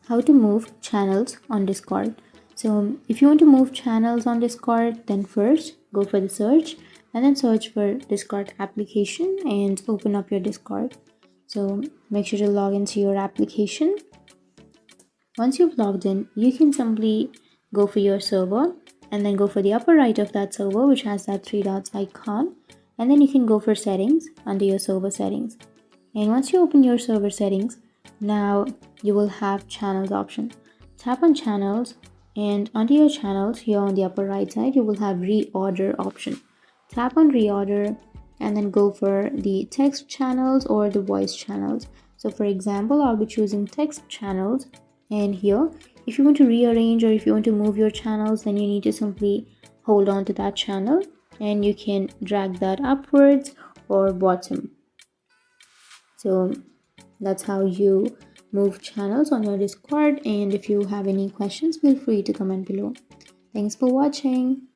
how to move channels on Discord. So if you want to move channels on Discord, then first go for the search and then search for Discord application and open up your Discord. So make sure to log into your application. Once you've logged in, you can simply go for your server and then go for the upper right of that server, which has that three dots icon, and then you can go for settings under your server settings. And once you open your server settings, now you will have channels option. Tap on channels, and under your channels here on the upper right side, you will have reorder option. Tap on reorder and then go for the text channels or the voice channels. So for example, I'll be choosing text channels, and here if you want to rearrange or if you want to move your channels, then you need to simply hold on to that channel and you can drag that upwards or bottom. So that's how you move channels on your Discord, and if you have any questions, feel free to comment below. Thanks for watching.